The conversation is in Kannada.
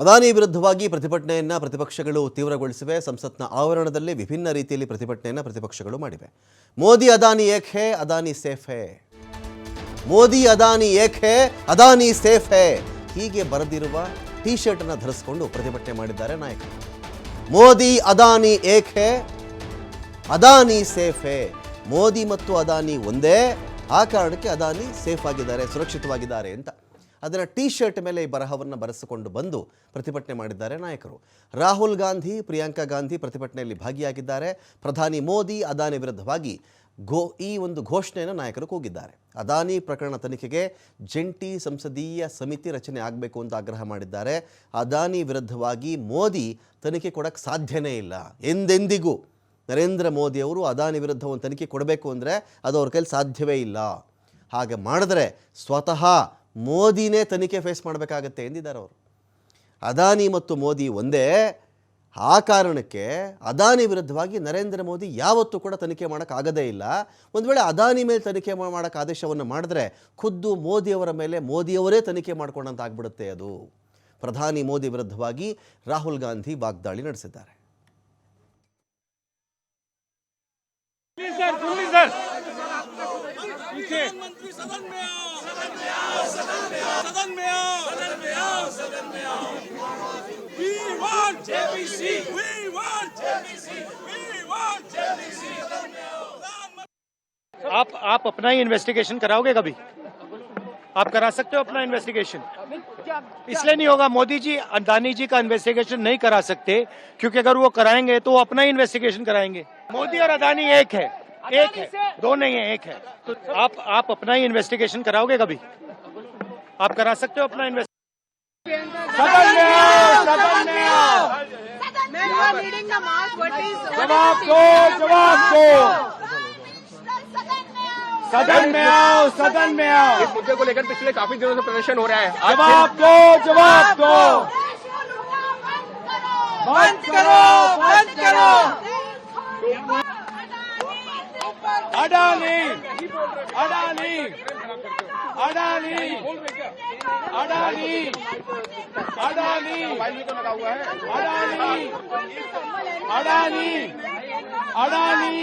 ಅದಾನಿ ವಿರುದ್ಧವಾಗಿ ಪ್ರತಿಭಟನೆಯನ್ನ ಪ್ರತಿಪಕ್ಷಗಳು ತೀವ್ರಗೊಳಿಸಿವೆ. ಸಂಸತ್ನ ಆವರಣದಲ್ಲಿ ವಿಭಿನ್ನ ರೀತಿಯಲ್ಲಿ ಪ್ರತಿಭಟನೆಯನ್ನ ಪ್ರತಿಪಕ್ಷಗಳು ಮಾಡಿವೆ. ಮೋದಿ ಅದಾನಿ ಏಕ್ ಹೇ, ಅದಾನಿ ಸೇಫ್ ಹೇ. ಮೋದಿ ಅದಾನಿ ಏಕ್ ಹೇ, ಅದಾನಿ ಸೇಫ್ ಹೇ ಹೀಗೆ ಬರೆದಿರುವ ಟಿ ಶರ್ಟ್ ಅನ್ನು ಧರಿಸಿಕೊಂಡು ಪ್ರತಿಭಟನೆ ಮಾಡಿದ್ದಾರೆ ನಾಯಕರು. ಮೋದಿ ಅದಾನಿ ಏಕ್ ಹೇ, ಅದಾನಿ ಸೇಫ್ ಹೇ. ಮೋದಿ ಮತ್ತು ಅದಾನಿ ಒಂದೇ, ಆ ಕಾರಣಕ್ಕೆ ಅದಾನಿ ಸೇಫ್ ಆಗಿದ್ದಾರೆ, ಸುರಕ್ಷಿತವಾಗಿದ್ದಾರೆ ಅಂತ ಅದರ ಟಿ ಶರ್ಟ್ ಮೇಲೆ ಈ ಬರಹವನ್ನು ಬರೆಸಿಕೊಂಡು ಬಂದು ಪ್ರತಿಭಟನೆ ಮಾಡಿದ್ದಾರೆ ನಾಯಕರು. ರಾಹುಲ್ ಗಾಂಧಿ, ಪ್ರಿಯಾಂಕಾ ಗಾಂಧಿ ಪ್ರತಿಭಟನೆಯಲ್ಲಿ ಭಾಗಿಯಾಗಿದ್ದಾರೆ. ಪ್ರಧಾನಿ ಮೋದಿ ಅದಾನಿ ವಿರುದ್ಧವಾಗಿ ಈ ಒಂದು ಘೋಷಣೆಯನ್ನು ನಾಯಕರು ಕೂಗಿದ್ದಾರೆ. ಅದಾನಿ ಪ್ರಕರಣ ತನಿಖೆಗೆ ಜಂಟಿ ಸಂಸದೀಯ ಸಮಿತಿ ರಚನೆ ಆಗಬೇಕು ಅಂತ ಆಗ್ರಹ ಮಾಡಿದ್ದಾರೆ. ಅದಾನಿ ವಿರುದ್ಧವಾಗಿ ಮೋದಿ ತನಿಖೆ ಕೊಡಕ್ಕೆ ಸಾಧ್ಯನೇ ಇಲ್ಲ. ಎಂದೆಂದಿಗೂ ನರೇಂದ್ರ ಮೋದಿಯವರು ಅದಾನಿ ವಿರುದ್ಧ ಒಂದು ತನಿಖೆ ಕೊಡಬೇಕು ಅಂದರೆ ಅದು ಅವ್ರ ಕೈಲಿ ಸಾಧ್ಯವೇ ಇಲ್ಲ. ಹಾಗೆ ಮಾಡಿದ್ರೆ ಸ್ವತಃ ಮೋದಿನೇ ತನಿಖೆ ಫೇಸ್ ಮಾಡಬೇಕಾಗತ್ತೆ ಎಂದಿದ್ದಾರೆ ಅವರು. ಅದಾನಿ ಮತ್ತು ಮೋದಿ ಒಂದೇ, ಆ ಕಾರಣಕ್ಕೆ ಅದಾನಿ ವಿರುದ್ಧವಾಗಿ ನರೇಂದ್ರ ಮೋದಿ ಯಾವತ್ತೂ ಕೂಡ ತನಿಖೆ ಮಾಡೋಕ್ಕಾಗದೇ ಇಲ್ಲ. ಒಂದು ವೇಳೆ ಅದಾನಿ ಮೇಲೆ ತನಿಖೆ ಮಾಡೋಕ್ಕೆ ಆದೇಶವನ್ನು ಮಾಡಿದ್ರೆ ಖುದ್ದು ಮೋದಿಯವರ ಮೇಲೆ ಮೋದಿಯವರೇ ತನಿಖೆ ಮಾಡ್ಕೊಂಡಂತ ಆಗ್ಬಿಡುತ್ತೆ ಅದು. ಪ್ರಧಾನಿ ಮೋದಿ ವಿರುದ್ಧವಾಗಿ ರಾಹುಲ್ ಗಾಂಧಿ ವಾಗ್ದಾಳಿ ನಡೆಸಿದ್ದಾರೆ. आप अपना ही इन्वेस्टिगेशन कराओगे कभी? आप करा सकते हो अपना इन्वेस्टिगेशन? इसलिए नहीं होगा। मोदी जी अदानी जी का इन्वेस्टिगेशन नहीं करा सकते क्योंकि अगर वो कराएंगे तो वो अपना ही इन्वेस्टिगेशन कराएंगे। मोदी और अदानी एक है, एक है, दो नहीं है, एक है। तो आप अपना ही इन्वेस्टिगेशन कराओगे कभी? आप करा सकते हो अपना इन्वेस्टिगेशन? जवाब दो, जवाब दो। सदन में आओ, सदन में आओ। इस मुद्दे को लेकर पिछले काफी दिनों से प्रदर्शन हो रहा है। जवाब दो, जवाब दो। बंद करो, बंद करो। अडानी, अडानी, अडानी, अडानी, अडानी, अडानी, अडानी, अडानी, अडानी,